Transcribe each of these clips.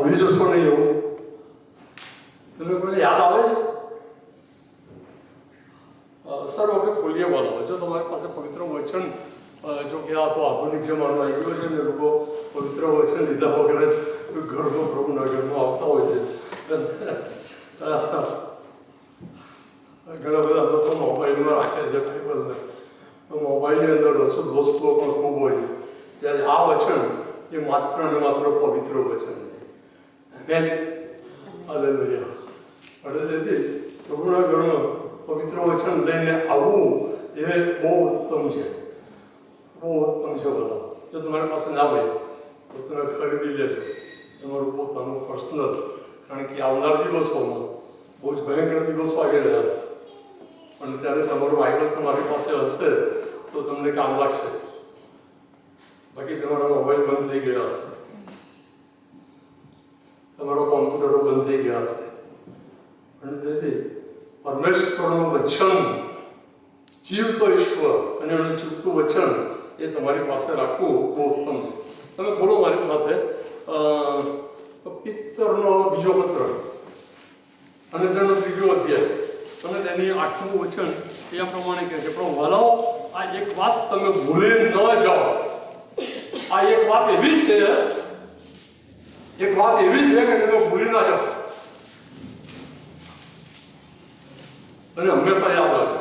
ભૂલી જશો નહીં એવું તમે કોઈને યાદ આવે છે? સર આપણે ખોલીએ બોલો. જો તમારી પાસે પવિત્ર વચન, જો કે આ તો આધુનિક જમાનો આવી ગયો છે ને લોકો પવિત્ર વચન લીધા વગર જ ઘરમાં પ્રભુના ઘરમાં આવતા હોય છે. ઘણા બધા લોકો મોબાઈલમાં રાખે છે બાઇબલને, તો મોબાઈલની અંદર રસોદોસ્તો પણ ખૂબ હોય છે. જ્યારે આ વચન એ માત્ર ને માત્ર પવિત્ર વચન છે. હાલેલુયા. એટલે તેથી પ્રભુના ઘરમાં પવિત્ર વચન લઈને આવવું એ બહુ ઉત્તમ છે, બહુ ઉત્તમ છે. બધા જો તમારી પાસે ના હોય તો તમે ખરીદી લેજો તમારું પોતાનું પર્સનલ, કારણ કે આવનાર દિવસોમાં બહુ જ ભયંકર દિવસો આવી રહ્યા છે. અને ત્યારે તમારું બાઇબલ તમારી પાસે હશે તો તમને કામ લાગશે. બાકી તમારા મોબાઈલ બંધ થઈ ગયા હશે, તમારો કોમ્પ્યુટરો બંધ થઈ ગયા હશે. અને તેથી પરમેશ્વરનું વચન, જીવતો ઈશ્વર અને એનું જીવતું વચન એ તમારી પાસે રાખવું બહુ ઉત્તમ છે. તમે બોલો મારી સાથે પિત્તરનો બીજો પત્ર અને તેનો 3જો અધ્યાય અને તેની 8મું વચન એ આ પ્રમાણે કહે છે, પણ વલાઓ આ એક વાત તમે ભૂલી ન જાઓ. આ એક વાત એવી છે કે તમે ભૂલી ના જાઓ અને હંમેશા યાદ રાખો.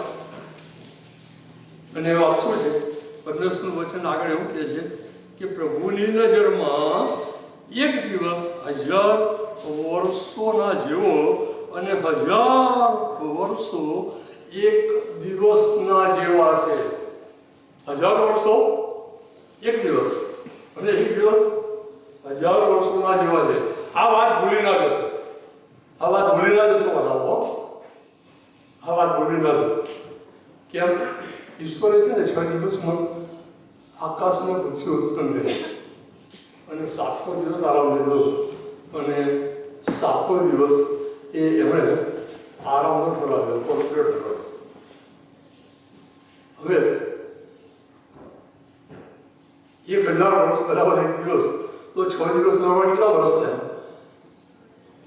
અને એ વાત શું છે? પરમેશ્વરનું વચન આગળ એવું કહે છે કે પ્રભુની નજરમાં એક દિવસ 1000 વર્ષોના જેવો અને 1000 વર્ષો એક દિવસના જેવા છે. 1000 વર્ષો એક દિવસ અને એક દિવસ 1000 વર્ષોના જેવા છે. આ વાત ભૂલી ના જશો, આ વાત ભૂલી ના જશો બધા. આ વાત ભૂલી ના જશો. કેમ? ઈશ્વરે છે ને 6 દિવસમાં આકાશને પૃથ્વી ઉત્પન્ન કરી અને 7મો દિવસ આરામ લીધો અને 7મો દિવસ એ એમણે આરામનો ઠરાવ્યો, પવિત્ર ઠરાવ્યો. હવે 1000 વર્ષ બરાબર એક દિવસ, તો 6 દિવસ બરાબર કેટલા વર્ષ થયા?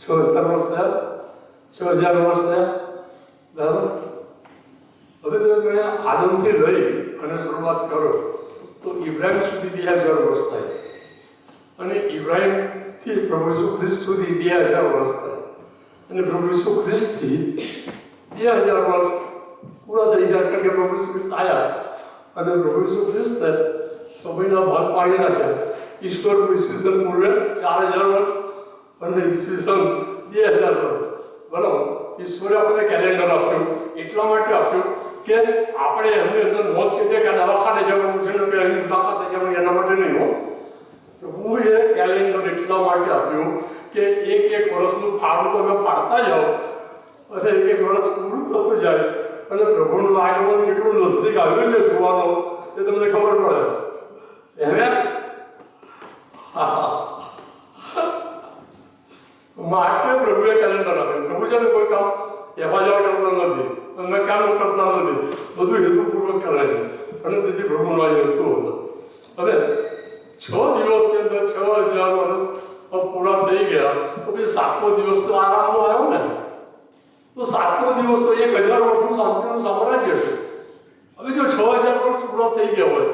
6000 વર્ષ થયા, 6000 વર્ષ થયા, બરાબર. હવે તમે આદમથી લઈ અને શરૂઆત કરો તો ઇબ્રાહિમ સુધી 2000 વર્ષ થાય અને ઇબ્રાહિમથી પ્રભુ ઈસુ ખ્રિસ્ત સુધી 2000 વર્ષ થાય અને પ્રભુ ઈસુ ખ્રિસ્તથી 2000 વર્ષ પૂરા થઈ ગયા. કારણ કે પ્રભુ ઈસુ ખ્રિસ્ત આવ્યા અને પ્રભુ ઈસુ ખ્રિસ્ત સમયના ભાગ પાડી નાખ્યા. ઈશ્વર ઈસવીસન મૂલ્ય 4000 વર્ષ અને ઈસવીસન 2000 વર્ષ. બરાબર. ઈશ્વરે આપણને કેલેન્ડર આપ્યું, એટલા માટે આપ્યું કે આપણે એમની અંદર મોત કે દવાખાને જવાનું છે ને પેલા મુલાકાતે જવાનું એના માટે નહીં હો. પ્રભુએ કેલેન્ડર એટલા માટે આપ્યું કે એક વર્ષનું ફાળું તમે ફાળતા જાઓ અને એક વર્ષ પૂરું થતું જાય અને પ્રભુનું આગમન કેટલું નજદીક આવ્યું છે જોવાનો એ તમને ખબર પડે. એને માટે પ્રભુએ કેલેન્ડર આપ્યું. પ્રભુ છે ને કોઈ કામ એવા જવા કરતા નથી, અમે કામ કરતા નથી, બધું હેતુપૂર્વક કરે છે અને તેથી પ્રભુનો આ હેતુ હતો. હવે 6 દિવસની અંદર 6000 વર્ષ પૂરા થઈ ગયા તો પછી 7મો દિવસ તો આરામનો આવ્યો ને, તો 7મો દિવસ તો 1000 વર્ષનું શાંતિનું સામ્રાજ્ય છે. હવે જો 6000 વર્ષ પૂરા થઈ ગયા હોય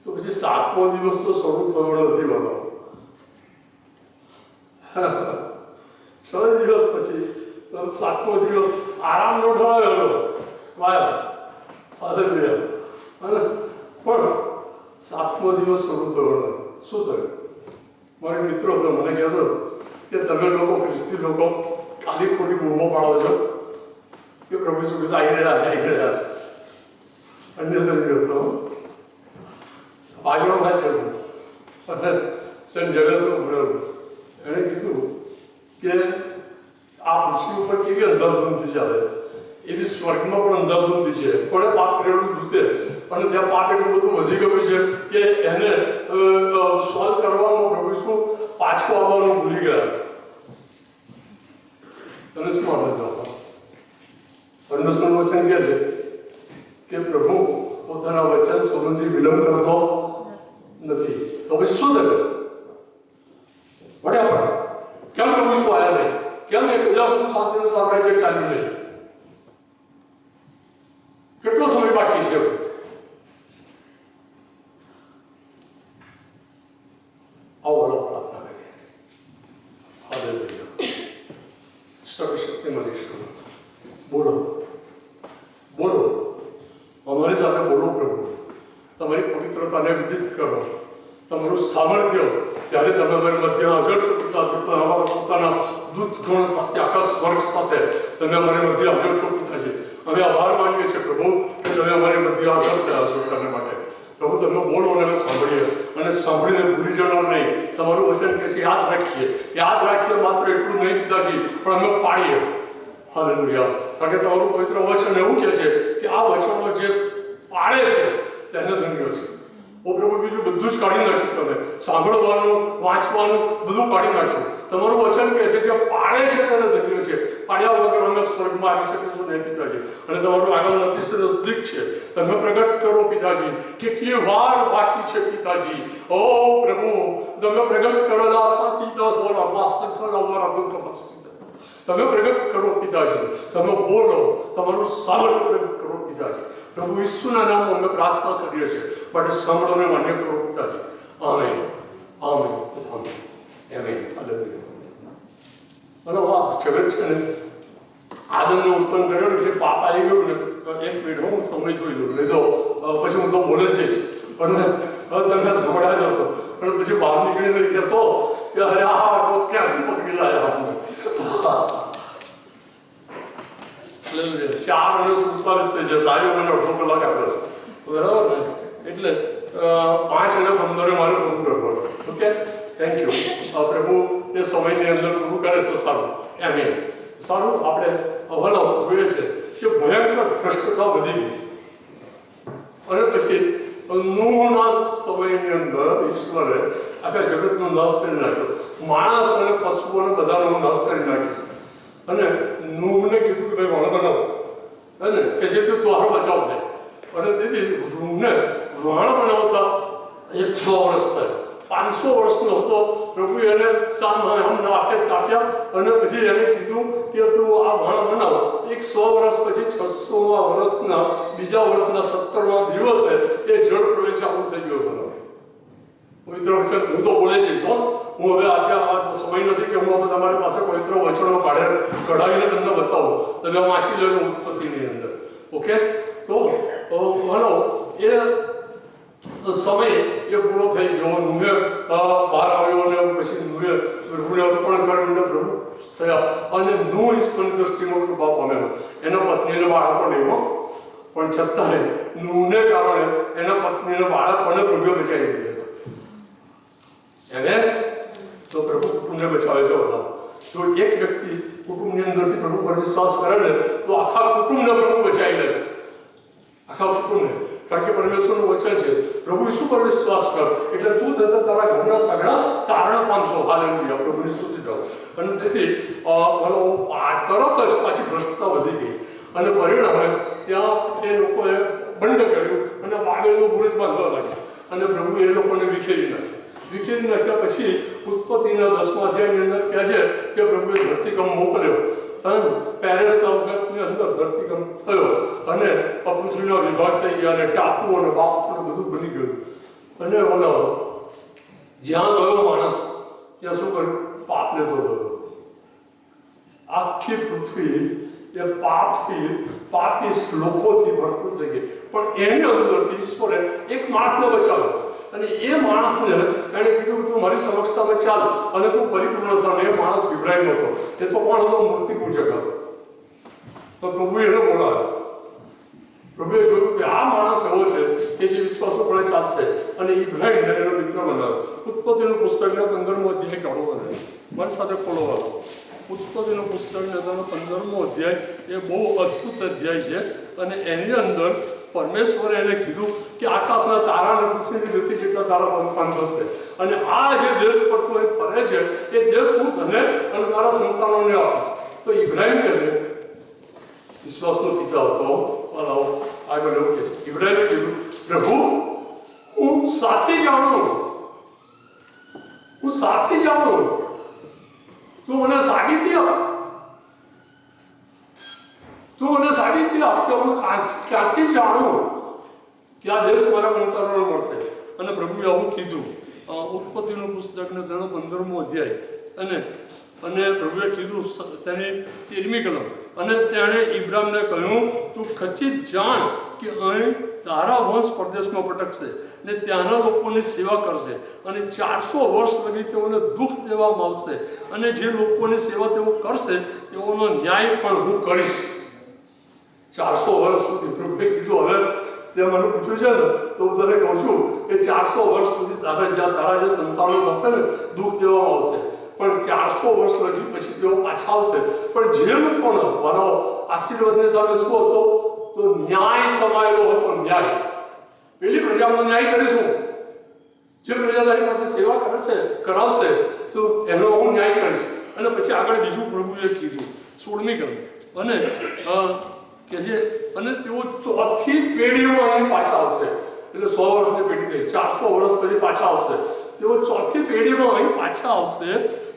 તો પછી 7મો દિવસ તો શરૂ થયો નથી બનો. 6 દિવસ પછી 7મો દિવસ આરામનો ઠરાવેલો વાયો. હાલેલુયા. અને પણ 7મો દિવસ શરૂ થયો નથી. શું થયું? મારા મિત્રો તો મને કહેતો કે તમે લોકો ખ્રિસ્તી લોકો ખાલી ખોટી બૂમો પાડો છો કે પ્રભુ ઈસુ ખ્રિસ્ત આવી રહ્યા છે, આવી રહ્યા છે. અન્ય તરીકે હતો બાજુમાં છે અને સેન્ટ જેલેસનું ભરેલું. એણે કીધું કે આ પૃથ્વી ઉપર કેવી અંધાધૂંધી ચાલે એવી સ્વર્ગમાં પણ અંધાધૂંધી છે. પણ પાપ કરેલું દૂતે અને ત્યાં પાપ એટલું બધું વધી ગયું છે કે એને સોલ્વ કરવામાં પ્રભુ ઈસુ પાછું આવવાનું ભૂલી ગયા છે. તમે શું માટે જાઓ? પરમેશ્વરનું વચન કહે છે કે પ્રભુ પોતાના વચન સંબંધી વિલંબ કરતો નથી. તો પછી શું થયું? વળ્યા પડે. કેમ પ્રભુ ઈસુ આવ્યા નહીં? કેમ એ ખુદાનું શાંતિનું સામ્રાજ્ય ચાલ્યું નહીં? કેટલો સમય બાકી છે? આવો પ્રાર્થના કરીએ. હાલેલુયા. સર્વશક્તિમાન ઈશ્વર, બોલો બોલો, અમારી સાથે બોલો પ્રભુ. તમારી પવિત્રતાને વિદિત કરો, તમારું સામર્થ્ય જ્યારે તમે અમારી મધ્ય હાજર છો પિતા, અમારા પોતાના દૂતગણ સાથે આખા સ્વર્ગ સાથે તમે અમારી મધ્ય હાજર છો પિતાજી. અમે આભાર માનીએ છીએ પ્રભુ કે તમે અમારી મધ્ય હાજર થયા છો તેના માટે. પ્રભુ તમે બોલો અને અમે સાંભળીએ, અને સાંભળીને ભૂલી જणार નહીં. તમારું વચન કે છે યાદ રાખીએ માત્ર એટલું નહીં પિતાજી, પણ અમે પાડીએ. હાલેલુયા. કારણ કે તમારું પવિત્ર વચન એવું કહે છે કે આ વચનો જે પાડે છે તેને ધન્ય છે. ઓ પ્રભુ, બીજું બધું જ કાઢી નાખ્યું. તમે સાંભળવાનું, વાંચવાનું બધું કાઢી નાખ્યું. તમારું વચન કહે છે જે પાડે છે તેને ધન્ય છે. પાડ્યા વગર અમે સ્વર્ગમાં આવી શકીશું નહીં પિતાજી. અને તમારું આગળ અતિશય નજદીક છે. તમે પ્રગટ કરો પિતાજી. કેટલી વાર બાકી છે પિતાજી. ઓ પ્રભુ, તમે પ્રગટ કરો. તમે પ્રગટ કરો પિતાજી. તમે બોલો, તમારું સામર્થ્ય પ્રગટ કરો પિતાજી. પ્રભુ ઈસુના નામમાં અમે પ્રાર્થના કરીએ છીએ. માટે સાંભળોને માન્ય કરો પિતાજી. Amen, amen, amen, amen. Hallelujah. અને વાહ, જગત છે ને આદમને ઉત્પન્ન કર્યો ને, જે પાપ આવી ગયું ને, એક મિનિટ હું સમય જોઈ લઉં, નહીં તો પછી હું તો બોલે જ જઈશ. પણ તમે સાંભળ્યા જ હશો, પણ પછી બહાર નીકળીને કહેશો કે અરે આ તો ક્યાંથી પકડી લાયા આપણે. 4:47 થઈ જશે. આજે મને અડધો કલાક આપ્યો બરાબર ને, એટલે 5:15 મારે પૂરું કરવાનું. Okay, thank you. પ્રભુ એ સમયની અંદર પૂરું કરે તો સારું. એમ સારું. આપણે હવાલો જોઈએ છે કે ભયંકર ભ્રષ્ટતા વધી ગઈ, અને પછી નૂહના સમયની અંદર ઈશ્વરે આખા જગતનો નાશ કરી નાખ્યો. માણસ અને પશુઓને બધાનો નાશ કરી નાખીશ. અને નૂહને કીધું કે ભાઈ વણ બનાવો, અને કે જેથી તારો બચાવ થાય. અને દીદી નૂહને વણ બનાવતા 100 વર્ષ થયા. 500 વર્ષનો હતો. પ્રભુએ એને સામના આપે કાપ્યા, અને પછી એને કીધું કે તું આ વણ બનાવો. 100 વર્ષ પછી 600મા વર્ષના બીજા વર્ષના 17મા દિવસે એ જળ પ્રલય ચાલુ થઈ ગયો હતો. પવિત્ર વચન હું તો બોલે જઈશ. હું હવે આજે સમય નથી કે હું તમારી પાસે પવિત્ર વચનો કઢાવીને તમને બતાવું. તમે વાંચી લેજો ઉત્પત્તિની અંદર. ઓકે, તો હલો એ સમય એ પૂરો થઈ ગયો. નૂહે બહાર આવ્યો, અને પછી નૂહે પ્રભુને અર્પણ કર્યું, અને પ્રભુ થયા. અને નૂહ ઈશ્વરની દ્રષ્ટિમાં કૃપા પામેલો. એના પત્નીને બાળકો નહીં, પણ છતાંય નૂહને કારણે એના પત્નીને બાળકોને પ્રભુએ બચાવી દીધા. એને તો પ્રભુ કુટુંબને બચાવે છે. બધા જો એક વ્યક્તિ કુટુંબની અંદરથી પ્રભુ પર વિશ્વાસ કરે ને, તો આખા કુટુંબને પ્રભુ બચાવી લે છે. આખા કુટુંબને. કારણ કે પરમેશ્વરનું વચન છે પ્રભુ ઈસુ પર વિશ્વાસ કર એટલે તું તથા તારા ઘરના સગડા તારણ પામશો. હાલેલુયા. પ્રભુની સ્તુતિ કરો. અને તેથી તરત જ પાછી ભ્રષ્ટતા વધી ગઈ, અને પરિણામે ત્યાં એ લોકોએ બંધ કર્યું, અને બાબેલનો બુરુજ બાંધવા લાગ્યા, અને પ્રભુ એ લોકોને વિખેરી નાખ્યા. પછી ઉત્પત્તિના 10મા અધ્યાયની અંદર કહે છે કે પ્રભુએ ધરતીકંપ મોકલ્યો, અને પેરેસના વખતની અંદર ધરતીકંપ થયો, અને પૃથ્વીના વિભાગ થઈ ગયા, અને ટાપુ અને બાપુ બધું બની ગયું. અને જ્યાં ગયો માણસ ત્યાં શું કર્યું? પાપને ધોયો. આખી પૃથ્વી એ પાપી લોકોથી ભરપૂર થઈ ગઈ. પણ એની અંદરથી ઈશ્વરે એક માણસને બચાવ્યો, અને એ માણસને એણે કીધું તું મારી સમક્ષતામાં ચાલ અને તું પરિપૂર્ણ થા. એ માણસ ઇબ્રાહિમ હતો. એ તો પણ હતો મૂર્તિ પૂજક હતો. તો પ્રભુએ એને બોલાવ્યો. પ્રભુએ જોયું કે આ માણસ એવો છે કે જે વિશ્વાસોપણે ચાલશે, અને ઇબ્રાહિમને એનો મિત્ર બનાવ્યો. ઉત્પત્તિનું પુસ્તકના 15મો અધ્યાય કાઢો મને, મારી સાથે ખોલવાનો. ઉત્પત્તિનું પુસ્તકના 15મો અધ્યાય એ બહુ અદ્ભુત અધ્યાય છે, અને એની અંદર પરમેશ્વરે એને કીધું કે આકાશના તારા અને પૃથ્વીની ગતિ જેટલા તારા સંતાન થશે, અને આ જે દેશ પર તું ફરે છે એ દેશ હું તને અને તારા સંતાનોને આપીશ. તો ઇબ્રાહિમ કહે છે, વિશ્વાસનો પિતા હતો, આગળ એવું કહે છે, ઇબ્રાહિમે કીધું પ્રભુ હું સાથે જાઉં, ક્યાંથી જાણું કે આ દેશ મારા મંતવ્ય મળશે? અને પ્રભુએ આવું કીધું. ઉત્પત્તિનું પુસ્તકને તેનો 15મો અધ્યાય અને પ્રભુએ કીધું તેની 13મી કલમ, અને તેણે ઇબ્રામને કહ્યું, તું ખચિત જાણ કે અહીં તારા વંશ પરદેશમાં ભટકશે ને ત્યાંના લોકોની સેવા કરશે, અને 400 વર્ષ લગી તેઓને દુઃખ દેવામાં આવશે, અને જે લોકોની સેવા તેઓ કરશે તેઓનો ન્યાય પણ હું કરીશ. 400 વર્ષ સુધી પ્રભુએ કીધું. હવે તે મને પૂછ્યું છે ને, તો હું તને કહું છું કે 400 વર્ષ સુધી તારા જે સંતાનો હશે ને દુઃખ દેવામાં આવશે, પણ 400 વર્ષ લગી પછી તેઓ પાછા આવશે. પણ જે લોકોનો મારો આશીર્વાદની સામે શું હતો? તો ન્યાય સમાયેલો હતો. ન્યાય, પેલી પ્રજાનો ન્યાય કરીશું. જે પ્રજા તારી પાસે સેવા કરાવશે તો એનો હું ન્યાય કરીશ. અને પછી આગળ બીજું પ્રભુએ કીધું 16મી કલમ, અને કે છે અને તેઓ 4થી પેઢીઓમાં અહીં પાછા આવશે. એટલે 100 વર્ષની પેઢી થઈ, 400 વર્ષ પછી પાછા આવશે. તેઓ 4થી પેઢીમાં અહીં પાછા આવશે.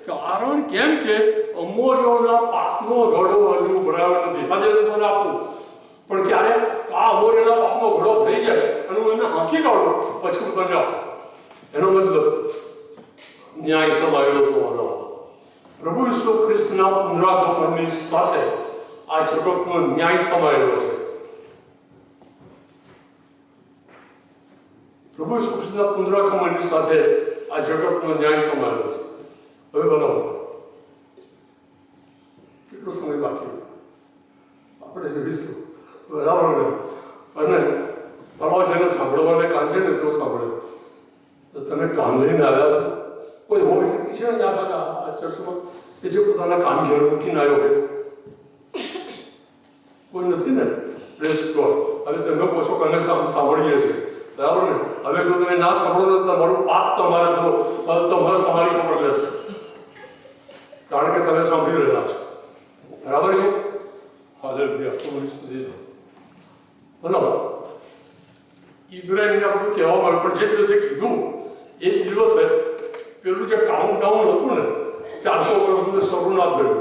કારણ કેમ કે અમોરીઓના પાપનો ઘડો હજુ ભરાયો નથી. આજે તમને આપું, પણ ક્યારે આ અમોરીઓના પાપનો ઘડો ભરાઈ જાય અને હું એને હાંકી કાઢું પછી હું તમને આપું. એનો મતલબ ન્યાય સમાયેલો હોવાનો. પ્રભુ ઈસુ ખ્રિસ્તના પુનરાગમનની સાથે આ જગતનો ન્યાય સમાયેલો છે. પ્રભુ ઈસુ ખ્રિસ્તના પુનરાગમનની સાથે આ જગતનો ન્યાય સમાયેલો છે. હવે બનાવો કેટલો સમય બાકી આપણે જોઈશું, બરાબર ને? અને તમારા જેને સાંભળવાને કાન છે ને તેઓ સાંભળે. તો તમે કાન લઈને આવ્યા છો, કોઈ હોઈ શકે છે ને આ બધા આ ચર્ચમાં કે જે પોતાના કાન ઘેર મૂકીને આવ્યો હોય? કોઈ નથી ને? Press God. હવે તમે કહો છો કે અમે સાંભળીએ છીએ, બરાબર ને? હવે જો તમે ના સાંભળો તો તમારું પાપ તમારી ખબર લેશે, કારણ કે તમે સાંભળી રહ્યા છો. બરાબર છે? હાલેલુયા, સ્તુતિ. બરાબર. ઇબ્રાહિમને આ બધું કહેવા મળ્યું, પણ જે દિવસે કીધું એ દિવસે પેલું જે કાઉન્ટડાઉન હતું ને 400 વર્ષનું શરૂ ના થયું.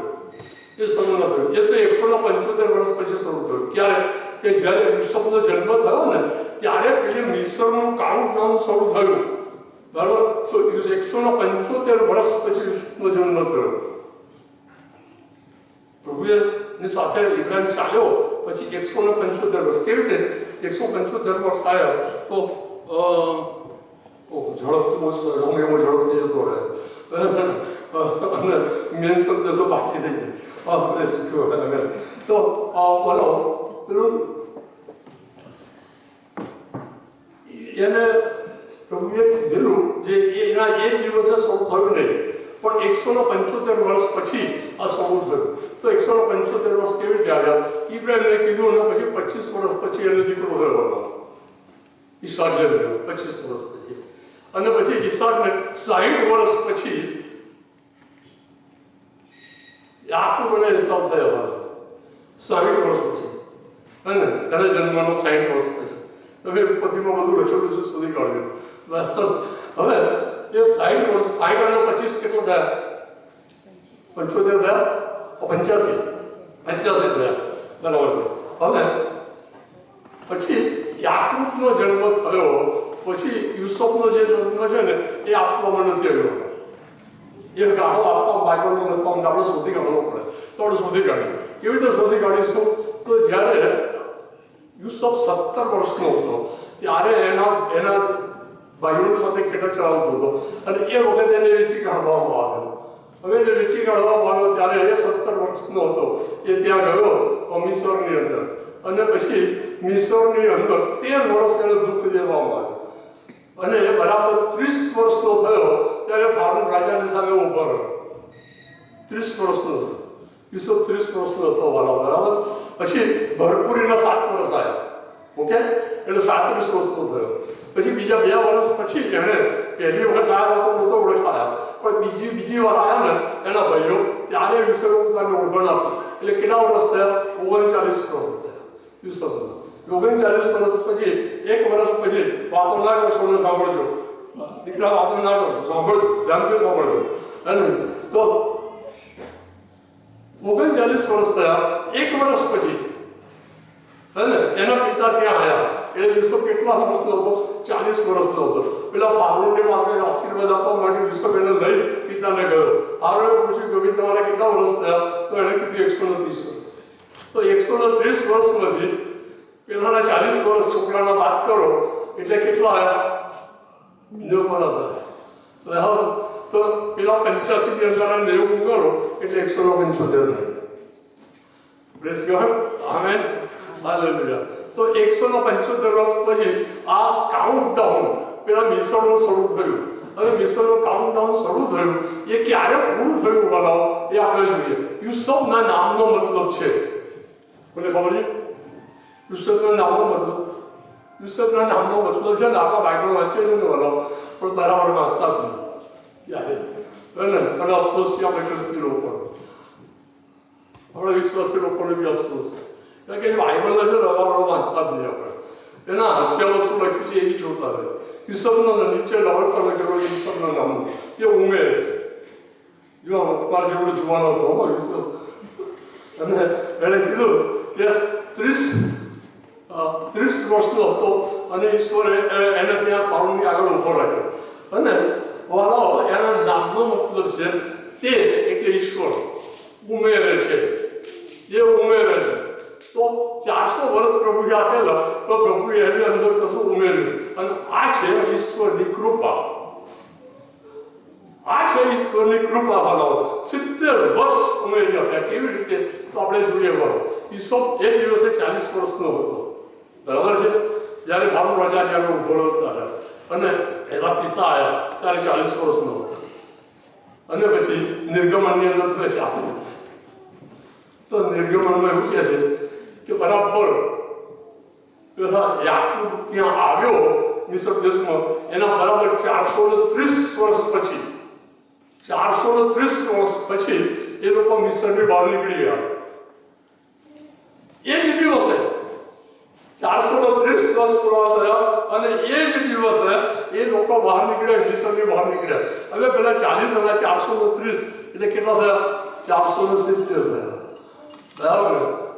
એ શરૂ ના થયું. એ તો 175 વર્ષ પછી શરૂ થયું. ક્યારે? કે જ્યારે યુસુફનો જન્મ થયો ને ત્યારે પેલી મિસરનું કાઉન્ટડાઉન શરૂ થયું. બરાબર? તો 175 વર્ષ પછી યુસુફનો જન્મ થયો. પ્રભુની સાથે ઇબ્રાહિમ ચાલ્યો પછી 175 વર્ષ. કેવી રીતે 175 વર્ષ આવ્યા? તો ઝડપથી રંગ એવો ઝડપથી જતો રહે છે અને મેન શબ્દ તો બાકી થઈ જાય. તો બોલો પેલું એને પ્રભુએ કીધેલું જે એના એ દિવસે શરૂ થયું નહીં, પણ 175 વર્ષ પછી આ શરૂ થયું. તો 175 વર્ષ કેવી રીતે આવ્યા? ઇબ્રાહિમને કીધું અને પછી 25 વર્ષ પછી એને દીકરો થયો, ઈસાક જન્મ્યો 25 વર્ષ પછી. અને પછી ઈસાકને 60 વર્ષ પછી યાકૂબ અને એસાવ થયા. 60 વર્ષ પછી અને એને જન્મનો 60 વર્ષ પછી. તમે ઉત્પત્તિમાં બધું લખેલું છે, શોધી કાઢ્યું. હવે એ 60 વર્ષ, 60 અને 25 કેટલો થયા? 75 થયા? 85 થયા. બરાબર છે. હવે પછી યાકૂબનો જન્મ થયો પછી યુસુફનો જે જન્મ છે ને એ આપવામાં નથી આવ્યો. એ ગાળો આપવા બાઇબલમાં લખવામાં આપણે શોધી કાઢવો પડે. તો આપણે શોધી કાઢીએ. કેવી રીતે શોધી કાઢીશું? તો જ્યારે યુસુફ 17 વર્ષનો હતો ત્યારે એના ભાઈઓ સાથે ખેતર ચલાવતો હતો અને એ વખતે એને વેચી કાઢવામાં આવ્યો. હવે એને વેચી કાઢવામાં આવ્યો ત્યારે એ 17 વર્ષનો હતો. એ ત્યાં ગયો મિસરની અંદર, અને પછી મિસરની અંદર 13 વર્ષ એને દુઃખ દેવામાં આવ્યું. અને એ બરાબર 30 વર્ષનો થયો ત્યારે ફારૂક રાજાની સામે ઉભો રહ્યો. 30 વર્ષનો હતો યુસુફ, 30 વર્ષનો હતો બરાબર. પછી ભરપૂરીના 7 વર્ષ આવ્યા. ઓકે, એટલે 37 વર્ષનો થયો. પછી બીજા 2 વર્ષ પછી એણે પહેલી વખત આવ્યા તો નહોતો ઓળખાયા, પણ બીજી વાર આવ્યા ને એના ભાઈઓ ત્યારે યુસુફ પોતાને ઓળખાણ આપી. એટલે કેટલા વર્ષ થયા? 39 વર્ષ થયા યુસુફના. 39 વર્ષ પછી 1 વર્ષ પછી વાતો ના કરશો ને સાંભળજો દીકરા, વાતો ના કરશો, સાંભળજો, ધ્યાનથી સાંભળજો. અને તો 39 વર્ષ થયા. 1 વર્ષ પછી અને એના પિતા ત્યાં આવ્યા. એ યુસુફ કેટલા વર્ષનો હતો? 40 વર્ષનો હતો. પેલા ફારૂકની પાસે આશીર્વાદ આપવા માટે યુસુફ એને લઈ પિતાને ગયો. ફારૂકે પૂછ્યું કે ભાઈ તમારા કેટલા વર્ષ થયા? તો એણે કીધું 130 વર્ષ. તો 130 વર્ષમાંથી પેલાના 40 વર્ષ છોકરાના બાદ કરો એટલે કેટલા આવ્યા? 90 વર્ષ આવ્યા. તો પેલા 85 ની અંદર 90 કરો એટલે 175 થાય. Praise God, amen, hallelujah. તો 175 વર્ષ પછી આ કાઉન્ટડાઉન પેલા મિસરનું શરૂ થયું. અને મિસરનું કાઉન્ટડાઉન શરૂ થયું એ ક્યારે પૂરું થયું બનાવો એ આપણે જોઈએ. યુસુફના નામનો મતલબ છે, મને ખબર છે યુસુફના નામનો મતલબ? યુસુફના નામનો મતલબ છે ને આપણા બાઇબલ વાંચીએ છીએ ને બનાવો પણ બરાબર વાંચતા જ નહીં યાદ. અને અફસોસ છે આપણે ખ્રિસ્તી લોકો, આપણા વિશ્વાસી લોકોને બી અફસોસ છે. કારણ કે બાઇબલ છે રવાડો વાંચતા જ નહીં આપણે. એના હાસ્ય વસ્તુ લખ્યું છે એ બી જોતા રહે. યુસુફનો નીચે લવડતા લખેલો યુસુફના નામનો એ ઉમેરે છે. જો તમારા જેવડો જોવાનો હતો યુસુફ. અને એણે કીધું કે 30 વર્ષનો હતો અને ઈશ્વરે એને ત્યાં ફારૂકની આગળ ઉભો રાખ્યો. અને એના નામનો મતલબ છે તે એટલે ઈશ્વર ઉમેરે છે, એ ઉમેરે છે. તો 400 વર્ષ પ્રભુએ આપેલા તો પ્રભુએ એની અંદર કશું ઉમેર્યું. અને આ છે ઈશ્વરની કૃપા. આ છે ઈશ્વરની કૃપા બનાવો. 70 વર્ષ ઉમેરી આપ્યા. કેવી રીતે? તો આપણે જોઈએ વાળો યુસુફ એ દિવસે 40 વર્ષનો હતો, બરાબર છે? જ્યારે ફારૂક રાજા જ્યારે ઉભો હતા અને એના પિતા આવ્યા ત્યારે 40 વર્ષનો હતો. અને પછી નિર્ગમનની અંદર બેસા. તો નિર્ગમનમાં એવું કહે છે કે બરાબર પેલા યાકૂબ ત્યાં આવ્યો મિસર દેશમાં એના બરાબર 430 વર્ષ પછી, 430 વર્ષ પછી એ લોકો મિસરની બહાર નીકળી ગયા. એ જ દિવસે 430 વર્ષ પૂરા થયા અને એ જ દિવસે એ લોકો બહાર નીકળ્યા, મિસરની બહાર નીકળ્યા. હવે પેલા 40 અને 430 એટલે કેટલા થયા? 470 થયા, બરાબર?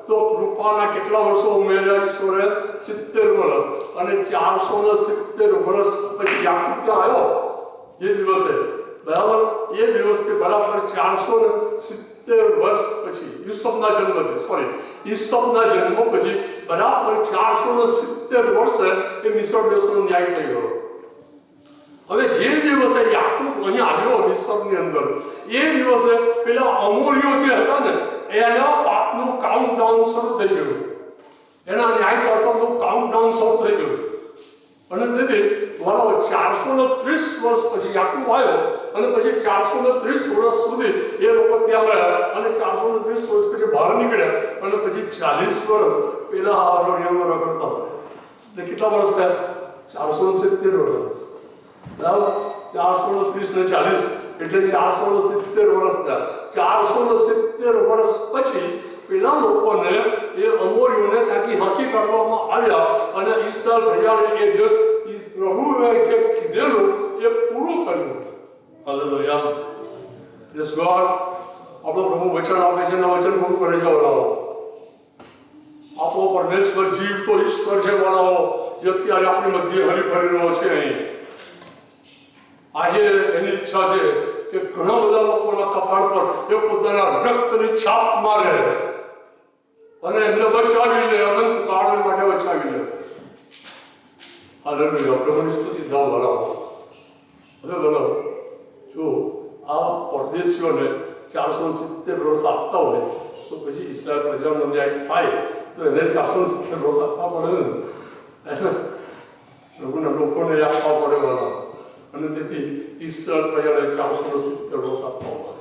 તો કૃપાના કેટલા વર્ષો ઉમેર્યા ઈશ્વરે? 70 વર્ષ. અને 470 વર્ષ પછી યાકૂબ ત્યાં આવ્યો જે દિવસે, બરાબર? એ દિવસથી બરાબર 470 વર્ષ પછી યુસુફના જન્મ પછી બરાબર 470 વર્ષે એ મિસર દેશનો ન્યાય થઈ ગયો. હવે જે દિવસે યાકૂબ અહીં આવ્યો મિસરની અંદર એ દિવસે પેલા અમોરીઓ જે હતા ને એના પાપનું કાઉન્ટડાઉન શરૂ થઈ ગયું. એના ન્યાય શાસનનું કાઉન્ટડાઉન શરૂ થઈ ગયું. અને તેથી બરાબર 430 વર્ષ પછી યાકૂબ આવ્યો અને પછી 430 વર્ષ સુધી એ લોકો ત્યાં રહ્યા અને 430 વર્ષ પછી બહાર નીકળ્યા અને પછી 40 વર્ષ પેલા અરણ્યમાં રખડતા હતા. એટલે કેટલા વર્ષ થયા? 470 વર્ષ, બરાબર? 430 ને 40 એટલે 470 વર્ષ થયા. 470 વર્ષ પછી પેલા લોકોને એ અમોરીઓને ત્યાંથી હાંકી કાઢવામાં આવ્યા અને ઈશ્વર પ્રજાને એ દેશ પ્રભુએ જે કીધેલું એ પૂરું કર્યું. Hallelujah, praise God. આપણો પ્રભુ વચન આપે છે અને વચન પૂરું કરે છે. બનાવો આપણો પરમેશ્વર જીવતો ઈશ્વર છે, બનાવો, જે અત્યારે આપણી મધ્ય હરી ફરી રહ્યો છે અહીં. આજે એની ઈચ્છા છે કે ઘણા બધા લોકોના કપાળ પર એ પોતાના રક્તની છાપ મારે અને એમને બચાવી લે, અનંત કાળ માટે બચાવી લે. હાલેલુયા, પ્રભુની સ્તુતિ થાવ. બનાવો હવે બનાવો. જો આ પરદેશીઓને 470 વર્ષ આપતા હોય તો પછી ઈશ્વર પ્રજાનો ન્યાય થાય તો એને 470 વર્ષ આપવા પડે ને. પ્રભુના લોકોને આપવા પડે. બનાવો. અને તેથી ઈશ્વર પ્રજાને 470 વર્ષ આપવા પડે.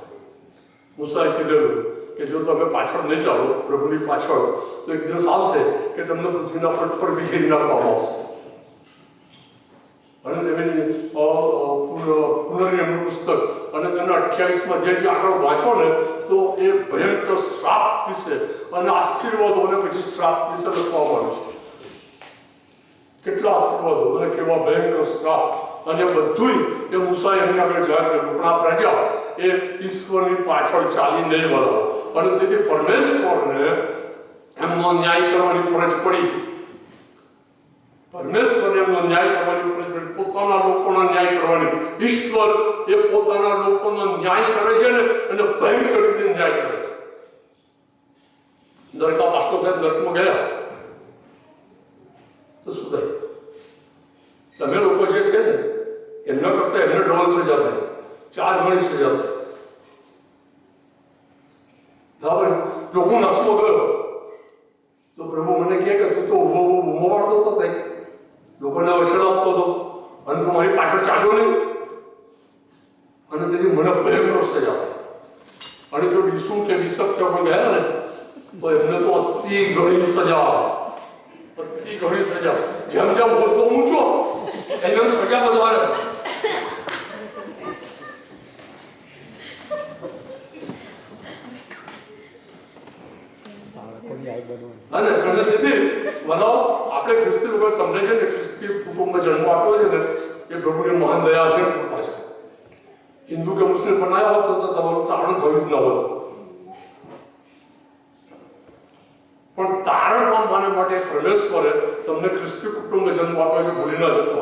મૂસાએ કીધેલું કે જો તમે પાછળ નહીં ચાલો પ્રભુની પાછળ તો એક દિવસ આવશે કે તમને પૃથ્વીના પટ પર વિખેરી નાખવામાં આવશે. અને એની પુનર્નિયમનું પુસ્તક અને તેના 28માં અધ્યાયથી આગળ વાંચો ને તો એ ભયંકર શ્રાપ વિશે અને આશીર્વાદો અને પછી શ્રાપ વિશે લખવામાં આવ્યું છે. કેટલા આશીર્વાદો અને કેવા ભયંકર શ્રાપ અને બધું એ મૂસાએ એની આગળ જાહેર કર્યું. પણ આ પ્રજા એ ઈશ્વરની પાછળ ચાલી નહીં વળો અને તેથી પરમેશ્વરને એમના એમનો ન્યાય કરવાની ફરજ પડી. પરમેશ્વરે એમનો ન્યાય કરવાની ફરજ પડી, પોતાના લોકોનો ન્યાય કરવાની. ઈશ્વર એ પોતાના લોકોનો ન્યાય કરે છે ને અને ભયંકર રીતે ન્યાય કરે છે. નરકા પાસ્ટર સાહેબ નરકમાં ગયા તો શું થાય? તમે લોકો જે છે ને એમના કરતા એમને ડબલ સજા થાય, 4 ગણી સજા થાય. બરાબર? જો હું નસમાં ગયો તો પ્રભુ મને કહે કે તું તો ઉભો વાળતો હતો, કંઈ લોકોને વચન આપતો હતો અને તું મારી પાછળ ચાલ્યો નહીં, અને તેથી મને ભયંકર સજા થાય. અને જો ડીસુ કે બિશપ કે કોઈ ગયા ને તો એમને તો અતિ ઘણી સજા, અતિ ઘણી સજા. જેમ જેમ હોદ્દો ઊંચો એમ એમ સજા વધારે. અને તેથી બનાવો આપણે ખ્રિસ્તી લોકો તમને છે ને ખ્રિસ્તી કુટુંબમાં જન્મ આપ્યો છે ને એ પ્રભુની મહાન દયા છે, કૃપા છે. હિન્દુ કે મુસ્લિમ બનાવ્યા હોત તો તમારું તારણ થયું જ ન હોત. પણ તારણ પામવાને માટે પરમેશ્વરે તમને ખ્રિસ્તી કુટુંબમાં જન્મ આપ્યો છે, ભૂલી ના જતો.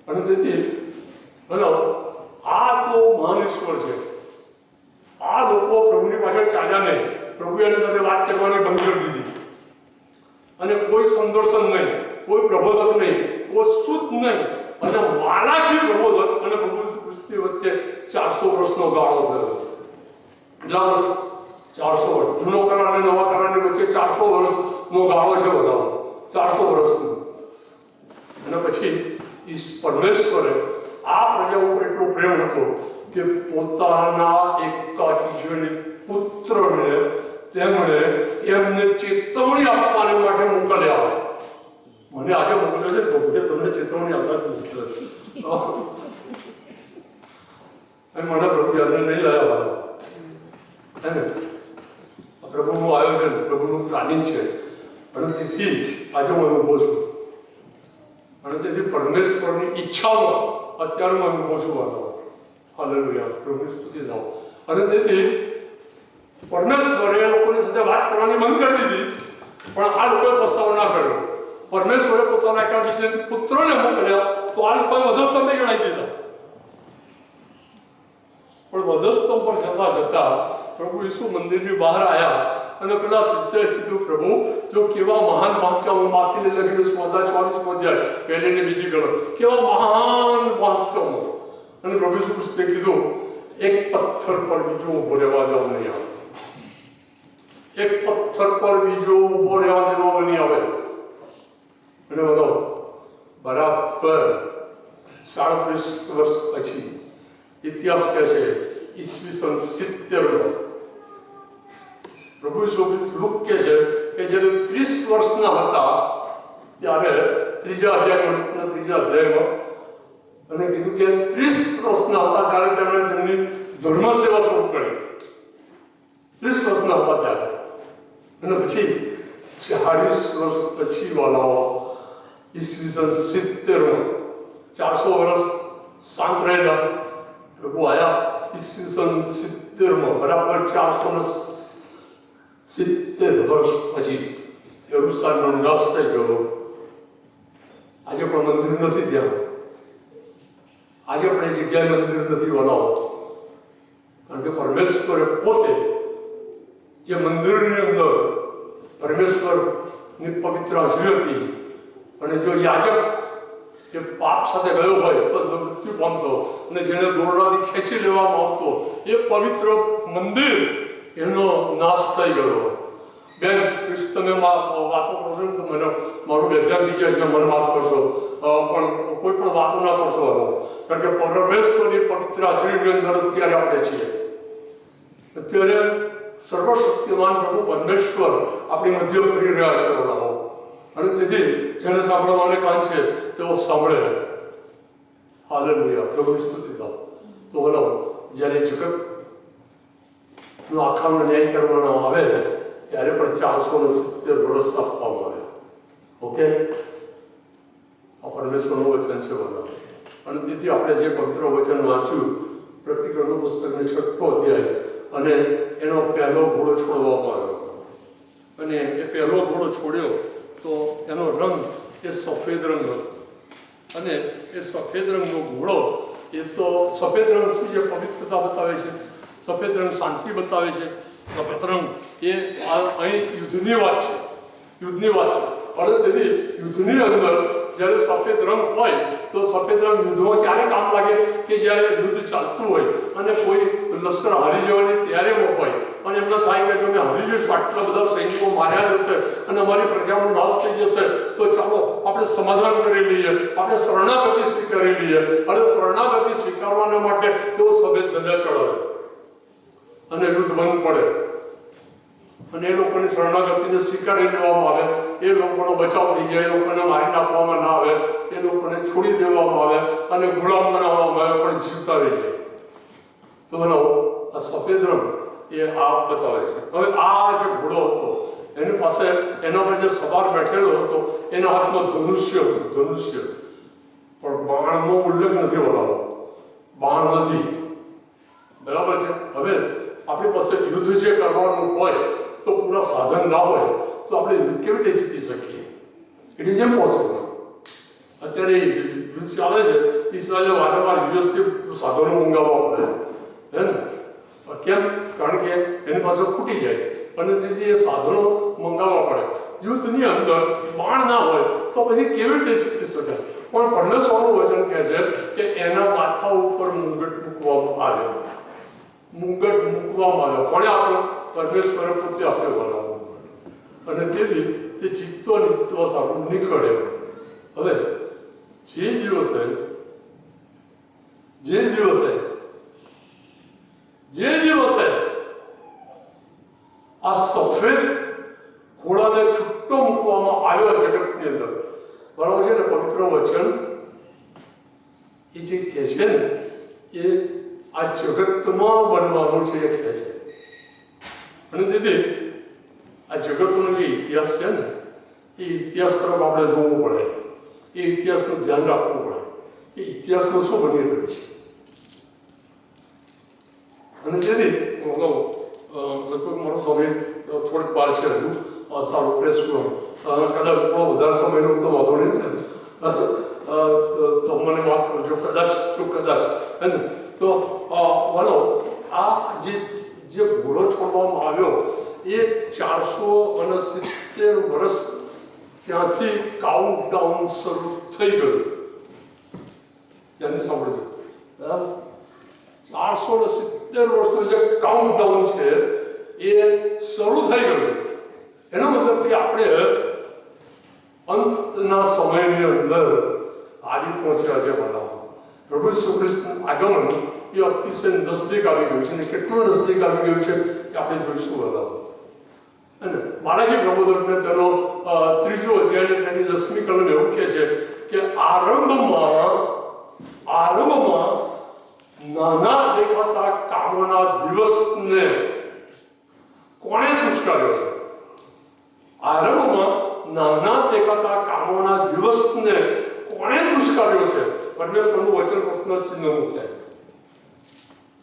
અને તેથી બનાવો આ તો મહાન ઈશ્વર છે. આ લોકો પ્રભુની પાછળ ચાલ્યા નહીં, પ્રભુ એની સાથે વાત કરવાની બંધ કરી દીધી. અને કોઈ સંદર્શન નહીં, કોઈ પ્રબોધક નહીં, કોઈ શુદ્ધ નહીં, અને વાલાખી પ્રબોધક અને પ્રભુ ખ્રિસ્તી વચ્ચે 400 વર્ષનો ગાળો થયો. કેટલા વર્ષ? 400 વર્ષ. જૂનો કરાર અને નવા કરારની વચ્ચે 400 વર્ષનો ગાળો છે બધાનો, 400 વર્ષનો. અને પછી પરમેશ્વરે આ પ્રજા ઉપર એટલો પ્રેમ હતો કે પોતાના એકાકી પુત્રને તેમણે એમને ચેતવણી આપવાને માટે મોકલ્યા. મને આજે મોકલ્યો છે, પ્રભુએ તમને ચેતવણી આપવા અને મને પ્રભુ એમને નહીં લાવ્યા. પ્રભુનું આયોજન, પ્રભુનું પ્લાનિંગ છે. અને તેથી આજે હું ઊભો છું. અને તેથી પરમેશ્વરની ઈચ્છામાં અત્યારે હું ઊભો છું. હાલેલુયા, પ્રભુની સ્તુતિ થાઓ. અને તેથી પરમેશ્વરે લોકોની સાથે વાત કરવાની બંધ કરી દીધી, પણ આ લોકોએ પસ્તાવો ના કર્યો. પરમેશ્વરે પોતાના એકાકી પુત્રને મોકલ્યા તો આ લોકોએ વધસ્તંભને જણાવી દીધા. પણ વધસ્તંભ પર જતા જતા પ્રભુ ઈસુ મંદિરની બહાર આવ્યા અને પેલા શિષ્યએ કીધું, પ્રભુ જો કેવા મહાન વાક્યો માથી લખેલું સ્મોદા 24 અધ્યાય પહેલી ને બીજી ગણો, કેવા મહાન વાક્યો. અને પ્રભુ ઈસુ ખ્રિસ્તે કીધું, એક પથ્થર પર બીજો ઉભો રહેવા દેવો નહીં આવે. એક પથ્થર પર બીજો ઉભો રહેવા દેવો નહીં આવે. અને બધો બરાબર 37 વર્ષ પછી ઇતિહાસ કહે છે, ઈસવીસન 70 પ્રભુ ઈસુ લુક કહે છે કે જ્યારે 30 વર્ષના હતા ત્યારે ત્રીજા અધ્યાયમાં અને કીધું કે 30 વર્ષના હતા ત્યારે તેમણે તેમની ધર્મ સેવા શરૂ કરી. 30 વર્ષના હતા ત્યારે. અને પછી 40 વર્ષ પછી વાળાઓ ઈસવીસન 70 400 વર્ષ શાંત રહેલા. પ્રભુ આયા ઈસવીસન 70 બરાબર 470 વર્ષ પછી યરૂશલેમનો નાશ થઈ ગયો. આજે પણ મંદિર નથી ત્યાં. આજે પણ એ જગ્યાએ મંદિર નથી બનાવો. કારણ કે પરમેશ્વરે પોતે જે મંદિરની અંદર પરમેશ્વરની પવિત્ર હાજરી હતી, અને જો યાજક જે પાપ સાથે ગયો હોય તો મૃત્યુ પામતો, અને જેને દોરડાથી ખેંચી લેવામાં આવતો, એ પવિત્ર મંદિર એનો નાશ થઈ ગયો. બેન પ્લીઝ તમે વાતો કરશો તો મને મારું બેધાન થઈ ગયા છે, મને માફ કરશો, પણ કોઈ પણ વાતો ના કરશો. કારણ કે પરમેશ્વરની પવિત્ર હાજરીની અંદર અત્યારે આપણે છીએ. અત્યારે સર્વશક્તિમાન પ્રભુ પરમેશ્વર આપણી મધ્ય કરી રહ્યા છે બધાઓ. અને તેથી જેને સાંભળવાને કાન છે તેઓ સાંભળે. હાલેલુયા, પ્રભુની સ્તુતિ થાઓ. તો બોલો, જ્યારે જગતનો આખાનો ન્યાય કરવાનો આવે ત્યારે પણ 470 વર્ષ આપવામાં આવે. ઓકે, આ પરમેશ્વરનું વચન છે બધા. અને તેથી આપણે જે પવિત્ર વચન વાંચ્યું, પ્રેક્ટિકલનું પુસ્તકને 6થો અધ્યાય અને એનો પહેલો ઘોડો છોડવામાં આવ્યો. સફેદ રંગ હતો અને એ સફેદ રંગનો ઘોડો એ તો સફેદ રંગ શું છે? પવિત્રતા બતાવે છે, સફેદ રંગ શાંતિ બતાવે છે, સફેદ રંગ એ અહીં યુદ્ધની વાત છે, યુદ્ધની વાત છે. અને તેથી યુદ્ધની અંદર જ્યારે સફેદ રંગ હોય તો સફેદ રંગ યુદ્ધમાં ક્યારે કામ લાગે કે જ્યારે યુદ્ધ ચાલતું હોય અને કોઈ લશ્કર હારી જવાની તૈયારીમાં હોય અને એમને થાય કે જો અમે હારી જઈશું, આટલા બધા સૈનિકો માર્યા જશે અને અમારી પ્રજાનો નાશ થઈ જશે, તો ચાલો આપણે સમાધાન કરી લઈએ, આપણે શરણાગતિ સ્વીકારી લઈએ. અને શરણાગતિ સ્વીકારવાના માટે તેઓ સફેદ ધજા ચડાવે અને યુદ્ધ ભંગ પડે અને એ લોકોની શરણાગતિને સ્વીકારી લેવામાં આવે, એ લોકોનો બચાવ થઈ જાય, એ લોકોને મારી નાખવામાં ના આવે, એ લોકોને છોડી દેવામાં આવે અને ગુલામ બનાવવામાં આવે, પણ જીવતા રહી જાય. તો બનાવો આ સફેદ રંગ એ આ બતાવે છે. હવે આ જે ઘોડો હતો એની પાસે એના પર જે સવાર બેઠેલો હતો એના હાથમાં ધનુષ્ય હતું, ધનુષ્ય. પણ બાણનો ઉલ્લેખ નથી બોલાવો, બાણ નથી. બરાબર છે. હવે આપણી પાસે યુદ્ધ જે કરવાનું હોય તો પૂરા સાધન ના હોય તો આપણે યુદ્ધ કેવી રીતે જીતી શકીએ? It is impossible. અત્યારે યુદ્ધ ચાલે છે, ઇસરાયલે વારંવાર યુએસથી સાધનો મંગાવવા પડે, હે ને? કેમ? કારણ કે એની પાસે ખૂટી જાય અને તેથી એ સાધનો મંગાવવા પડે. યુદ્ધની અંદર બાણ ના હોય તો પછી કેવી રીતે જીતી શકાય? પણ પરમેશ્વરનું વચન કહે છે કે એના માથા ઉપર મુંગટ મૂકવામાં આવ્યો, મુંગટ મૂકવામાં આવ્યો. કોણે આપ્યો? પરમેશ્વરે પોતે આપણે બનાવવું અને તેથી તે જીતતો નીકળતો સારું નીકળે. હવે જે દિવસે આ સફેદ ઘોડાને છૂટો મૂકવામાં આવ્યો જગતની અંદર, બરાબર છે ને? પવિત્ર વચન એ જે કહે છે ને એ આ જગતમાં બનવાનું છે એ કહે છે. અને તેથી આ જગતનો જે ઇતિહાસ છે ને એ ઇતિહાસ તરફ આપણે જોવું પડે, એ ઇતિહાસનું ધ્યાન રાખવું પડે, એ ઇતિહાસમાં શું બની રહ્યું છે. અને તેથી લગભગ મારો સમય થોડીક વાર છે હજુ, સારું પ્રેસ કદાચ થોડો વધારે સમયનો તો વાંધો નહીં છે તો મને વાત કરજો કદાચ હે ને. તો બોલો આ જે ઘોડો છોડવામાં આવ્યો એ 470 વર્ષ ત્યાંથી કાઉન્ટડાઉન શરૂ થઈ ગયું. ત્યાંથી સાંભળજો, 470 વર્ષનું જે કાઉન્ટડાઉન છે એ શરૂ થઈ ગયું. એનો મતલબ કે આપણે અંતના સમયની અંદર આવી પહોંચ્યા છે. બધા પ્રભુ ઈસુ ખ્રિસ્તનું આગમન એ અતિશય નજદીક આવી ગયું છે અને કેટલું નજદીક આવી ગયું છે એ આપણે જોઈશું બધા. અને મારા પ્રબોધકને તેનો 3 અધ્યાય તેની 10મી કલમ એવું કહે છે કે આરંભમાં નાના દેખાતા કામોના દિવસને કોણે દુષ્કાર્યો છે? આરંભમાં નાના દેખાતા કામોના દિવસને કોણે દુષ્કાર્યો છે? પરમેશ્વરનું વચન પ્રશ્ન ચિહ્ન મૂકે.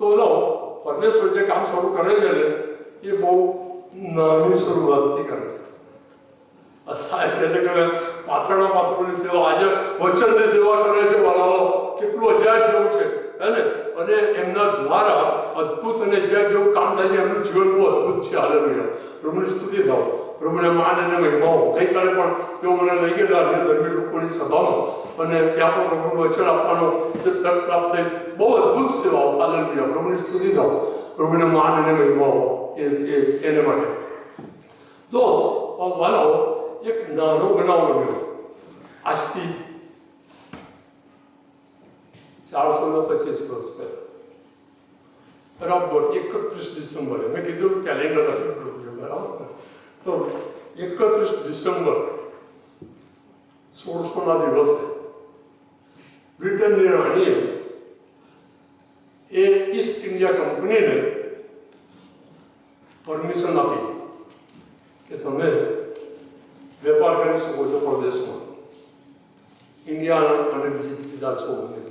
તો લો પરમેશ્વર જે કામ શરૂ કરે છે ને એ બહુ નાની શરૂઆતથી કરે છે. સાહેબ કહે છે કે પાત્રના પાત્રોની સેવા, આજે વચનની સેવા કરે છે. વાળાઓ કેટલું અજાયબ જેવું છે, હે ને? અને એમના દ્વારા અદ્ભુત અને અજાયબ જેવું કામ થાય છે. એમનું જીવન બહુ અદ્ભુત છે. હાલેલુયા. પ્રભુની સ્તુતિ થાવ, પ્રભુને માન અને મહિમાઓ. ગઈકાલે પણ તેઓ મને લઈ ગયેલા અન્ય ધર્મી લોકોની સભામાં અને ત્યાં પણ પ્રભુનું વચન આપવાનો જે તક પ્રાપ્ત થઈ. બહુ અદ્ભુત સેવાઓ. હાલેલુયા. પ્રભુની સ્તુતિ થાવ, પ્રભુને માન અને મહિમાઓ એને માટે. તો વાલાઓ એક નાનો બનાવ બન્યો આજથી 425 વર્ષ પહેલા, બરાબર 31 ડિસેમ્બરે. મેં કીધું કેલેન્ડર નથી બરાબર. તો 31 ડિસેમ્બર 1600ના દિવસે બ્રિટનની રાણીએ એ ઈસ્ટ ઇન્ડિયા કંપનીને પરમિશન આપી કે તમે વેપાર કરી શકો છો પરદેશમાં, ઇન્ડિયા અને બીજી બધા દેશોમાં.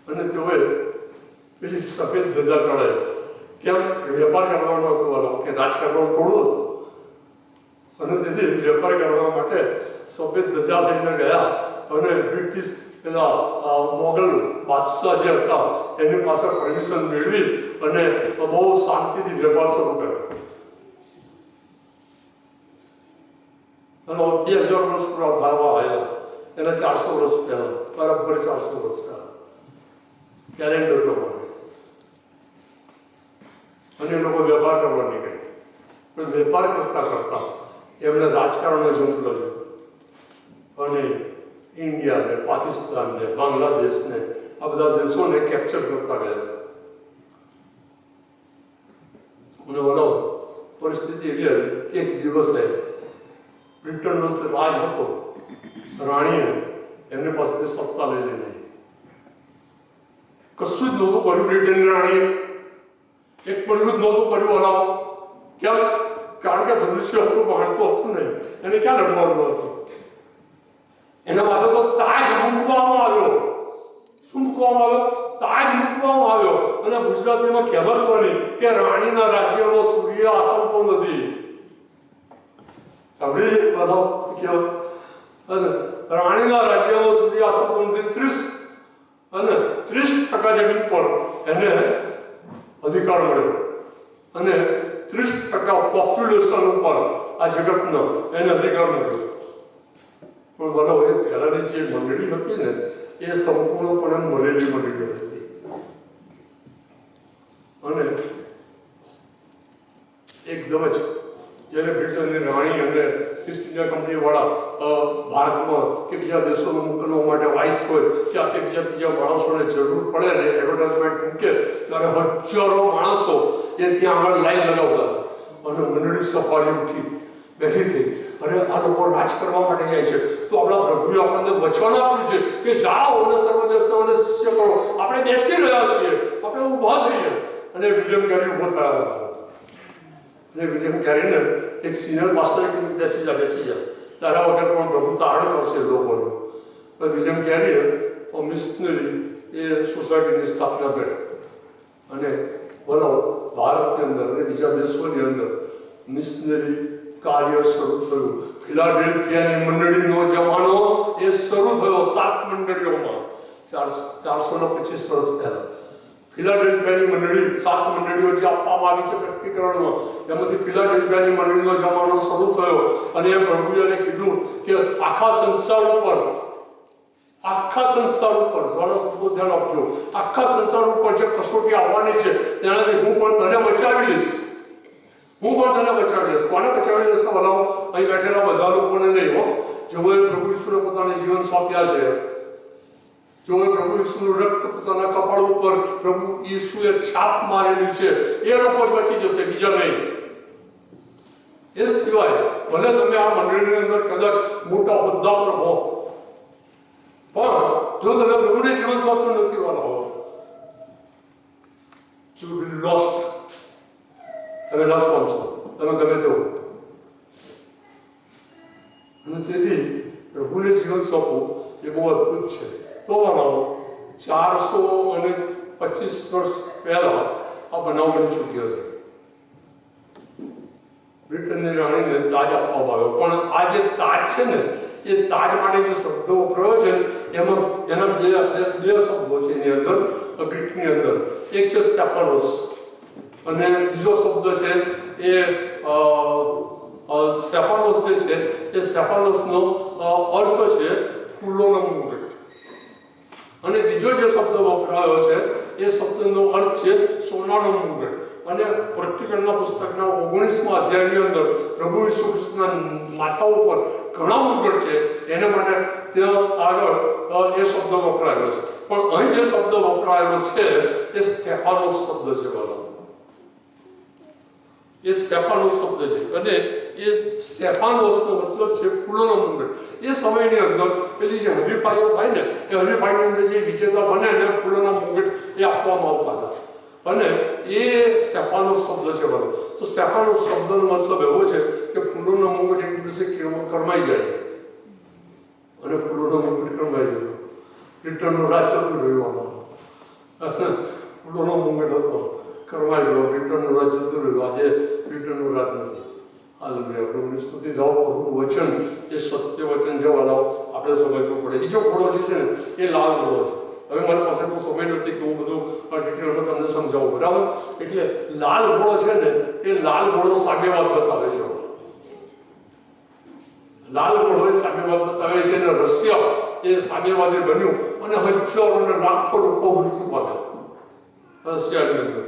અને તેઓએ પેલી સફેદ ધજા ચડાવી. કેમ? વેપાર કરવાનો હતો વાળો, કે રાજ કરવાનું થોડું હતું, અને તેથી વેપાર કરવા માટે સફેદ ધજા લઈને ગયા અને બ્રિટિશ પેલા મોગલ બાદશાહ જે હતા એની પાસે પરમિશન મેળવી અને બહુ શાંતિથી વેપાર શરૂ કર્યો. અને 2000 વર્ષ પૂરા થવા આવ્યા, એના 400 વર્ષ પહેલા, બરાબર 400 વર્ષ પહેલા કેલેન્ડર પ્રમાણે. અને એ લોકો વેપાર કરવા નીકળ્યા. પણ વેપાર કરતા કરતા એમને રાજકારણનો જંપ લાગ્યો અને ઇન્ડિયાને, પાકિસ્તાનને, બાંગ્લાદેશને, આ બધા દેશોને કેપ્ચર કરતા ગયા. અને બોલો પરિસ્થિતિ એવી હતી, એક દિવસે બ્રિટનનો રાજ હતો, રાણીએ એમની પાસેથી સત્તા લઈ લીધી. કશું જ નહોતું કર્યું બ્રિટનની રાણીએ, એક પણ જ નહોતું કર્યું. હલાવો કેમ? કારણ કે ધનુષ્ય હતું, માણતો હતું નહીં, એને ક્યાં લડવાનું હતું? એના માટે તો તાજ મૂકવામાં આવ્યો. શું મૂકવામાં આવ્યો? તાજ મૂકવામાં આવ્યો. અને ગુજરાતીમાં કહેવત બની કે રાણીના રાજ્યમાં સૂર્ય આથમતો નથી. સાંભળી બધા કહેવત? અને રાણીના રાજ્યમાં સૂર્ય આથમતો નથી. 30% જમીન પર એને અધિકાર મળ્યો અને 30% પોપ્યુલેશન ઉપર આ જગતનો એને અધિકાર મળ્યો. પણ બોલો એ પહેલાની જે મંડળી હતી ને એ સંપૂર્ણપણે મળેલી મંડળી હતી. અને એકદમ જ જ્યારે બ્રિટનની રાણી અને ઈસ્ટ ઇન્ડિયા કંપનીવાળા ભારતમાં કે બીજા દેશોમાં મોકલવા માટે વાઇસ હોય કે આ બીજા માણસોને જરૂર પડે ને એડવર્ટાઇઝમેન્ટ મૂકે ત્યારે હજારો માણસો એ ત્યાં આગળ લાઈન લગાવતા અને મંડળી સફારી ઉઠી બેઠી થઈ. અરે આ લોકો રાજ કરવા માટે જાય છે તો આપણા પ્રભુએ આપણને વચન આપ્યું છે કે જાઓ અને સર્વદેશનાઓને શિષ્ય કરો. આપણે બેસી રહ્યા છીએ, આપણે ઊભા થઈએ. અને વિલિયમ કેરી ઊભો થયા. અને વિલિયમ કેરીને એક સિનિયર માસ્ટરે કીધું બેસી જા. તારા વગર પણ પ્રભુ તારણ કરશે લોકોનું. પણ વિલિયમ કેરીએ મિશનરી એ સોસાયટીની સ્થાપના કરી અને બોલો ભારતની અંદર અને બીજા દેશોની અંદર મિશનરી કાર્ય શરૂ થયું. ફિલાડેલ્ફિયાની મંડળીનો જમાનો એ શરૂ થયો 7 મંડળીઓમાં 425 વર્ષ પહેલા. ફિલાડેલ્ફિયાની મંડળી 7 મંડળીઓ જે આપવામાં આવી છે પ્રકટીકરણમાં, એમાંથી ફિલાડેલ્ફિયાની મંડળીનો જમાનો શરૂ થયો. અને એ પ્રભુએ કીધું કે આખા સંસાર ઉપર ધ્યાન આપજો, આખા સંસાર ઉપર જે કસોટી આવવાની છે તેનાથી હું પણ તને બચાવી લઈશ. કોને બચાવી લઈશ? બનાવો અહીં બેઠેલા બધા લોકોને નહીં હો. જેઓએ પ્રભુ ઈસુને પોતાના જીવન સોંપ્યા છે, જેઓએ પ્રભુ ઈસુનું રક્ત પોતાના કપાળ ઉપર પ્રભુ ઈસુએ છાપ મારેલી છે, એ લોકો જ બચી જશે, બીજા નહીં. એ સિવાય ભલે તમે આ મંડળીની અંદર કદાચ મોટા હોદ્દા પર હો, પણ જો તમે પ્રભુને જીવન સોંપ્યું નથી વાળા હો, you will be lost. તમે નાશ પામશો, તમે ગમે તેવું. અને તેથી પ્રભુને જીવન સોંપવું એ બહુ અદ્ભુત છે. તો બનાવો 425 વર્ષ પહેલા આ બનાવ બની ચૂક્યો છે. બ્રિટનની રાણીને તાજ આપવામાં આવ્યો. પણ આ જે તાજ છે ને એ તાજ માટે જે શબ્દો વપરાયો છે એના બે શબ્દો છે એની અંદર, ગ્રીકની અંદર. એક છે સ્ટેફાનોસ અને બીજો શબ્દ છે એ સ્ટેફાનોસ જે છે એ સ્ટેફાનોસનો અર્થ છે ફૂલોનો મુગટ. અને બીજો જે શબ્દ વપરાયો છે એ શબ્દનો અર્થ છે સોનાનો મુગટ. અને પ્રકટીકરણના પુસ્તકના 19મા અધ્યાયની અંદર પ્રભુ ઈસુ ખ્રિસ્તના માથા ઉપર ઘણા મુગટ છે, એને માટે ત્યાં આગળ એ શબ્દ વપરાયેલો છે. પણ અહીં જે શબ્દ વપરાયેલો છે એ સ્ટેફાનોસ શબ્દ છે. એ સ્ટેફાનોસ શબ્દ છે અને એ સ્ટેફાનોસનો મતલબ છે ફૂલોનો મુગટ. એ સમયની અંદર પેલી જે હરીફાઈઓ થાય ને એ હરીફાઈની અંદર જે વિજેતા બને એને ફૂલોના મુગટ એ આપવામાં આવતા હતા. અને એ સ્ટેફાનોસ શબ્દ છે બધો. તો સ્ટેફાનોસ શબ્દનો મતલબ એવો છે કે ફૂલોનો મુગટ એક દિવસે કરમાઈ જાય. અને ફૂલોનો મુગટ કરમાઈ ગયો. બ્રિટનનું રાજ જતું રહ્યું. ફૂલોનો મુગટ હતો, કરમાઈ ગયો. બ્રિટનનું રાજ જતું રહ્યું. આજે બ્રિટનનું રાજ નથી. હાલ પ્રભુની સ્તુતિ ગાઓ પ્રભુનું વચન એ સત્ય વચન છે વાળાઓ, આપણે સમજવું પડે. બીજો ઘોડો જે છે ને એ લાલ ઘોડો છે. હવે મારી પાસે તો સમય નથી કે હું બધું ડિટેલમાં તમને સમજાવું, બરાબર? એટલે લાલ ઘોડો છે ને એ લાલ ઘોડો સામ્યવાદ બતાવે છે. લાલ ઘોડો એ સામ્યવાદ બતાવે છે અને રશિયા એ સામ્યવાદી બન્યું અને હજારો અને લાખો લોકો મૃત્યુ પામ્યા રશિયાની અંદર.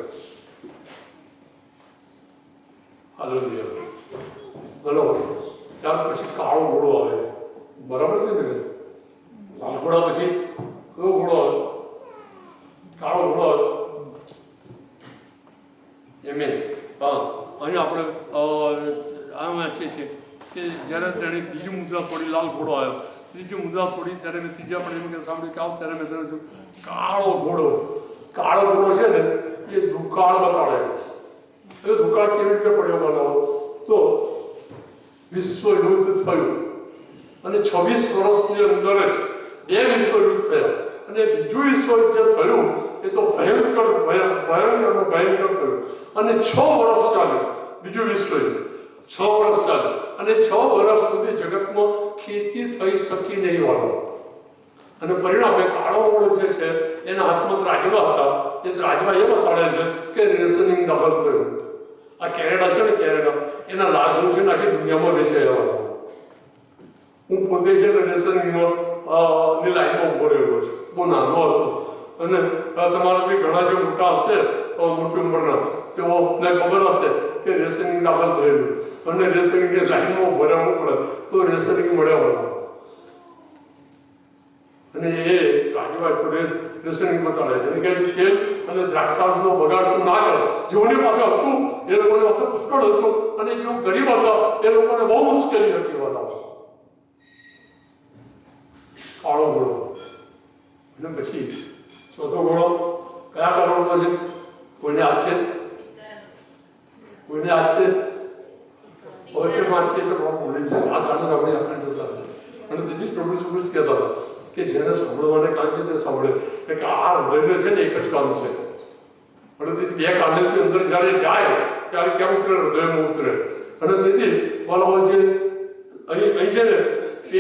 હાલેલુયા. બરાબર. ત્યાર પછી કાળો ઘોડો આવે, બરાબર છે ને? લાલ ઘોડા પછી કયો ઘોડો આવે? કાળો ઘોડો આવે. એમ હા, અહીં આપણે આમ વાંચીએ છીએ કે જ્યારે તેણે બીજી મુદ્રા થોડી લાલ ઘોડો આવ્યો, ત્રીજી મુદ્રા થોડી ત્યારે મેં ત્રીજા પણ એમ સાંભળ્યું કે આવ ત્યારે મેં તેને કાળો ઘોડો. કાળો ઘોડો છે ને એ દુકાળ બતાડે. એ દુકાળ કેવી રીતે પડ્યો બનાવો તો વિશ્વ યુદ્ધ થયું અને 26 વર્ષની અંદર જ 2 વિશ્વયુદ્ધ થયા અને બીજું વિશ્વયુદ્ધ જે થયું એ તો ભયંકર થયું અને 6 વર્ષ ચાલ્યું બીજું વિશ્વયુદ્ધ. 6 વર્ષ ચાલ્યું અને 6 વર્ષ સુધી જગતમાં ખેતી થઈ શકી નહીં વાળો. અને પરિણામે કાળો ઘોડો જે છે એના હાથમાં ત્રાજવા હતા. એ ત્રાજવા એ બતાડે છે કે રેશનિંગ દખલ થયું. આ કેનેડા છે ને, કેનેડા એના લાભ છે ને આખી દુનિયામાં વેચાયા. હું પોતે છે ને રેશનિંગનો ની લાઈનમાં ઉભો રહેલો છું. બહુ નાનો હતો અને તમારા બી ઘણા જે મોટા હશે મોટી ઉંમરના તેઓને ખબર હશે કે રેશનિંગ દાખલ થયેલું અને રેશનિંગની લાઈનમાં ઉભો રહેવું પડે તો રેશનિંગ મળ્યા. અને એ રાજ્યમાં રેશનિંગ બતાડે છે કે તેલ અને દ્રાક્ષારસનો બગાડ તું ના કર. જેઓની પાસે હતું એ લોકોની પાસે પુષ્કળ હતું અને જેઓ ગરીબ હતા એ લોકોને બહુ મુશ્કેલી હતી. બતાવો કાળો ઘોડો. અને પછી ચોથો ઘોડો કયા કલરનો છે? કોઈને હાથ છે? કોઈને હાથ છે? ઓછેમાં છે બોલી છે આ ગાના આપણે આપણે જોતા અને તેથી પ્રભુ સુબ્રત કહેતા હતા કે જેને સાંભળવાને કામ છે તે સાંભળે કે આ હૃદયને છે ને એક જ કામ છે. અને તેથી 2 કાનથી અંદર જ્યારે જાય ત્યારે કેમ ઉતરે? હૃદયમાં ઉતરે. અને તેથી બોલાવો જે અહીં છે ને એ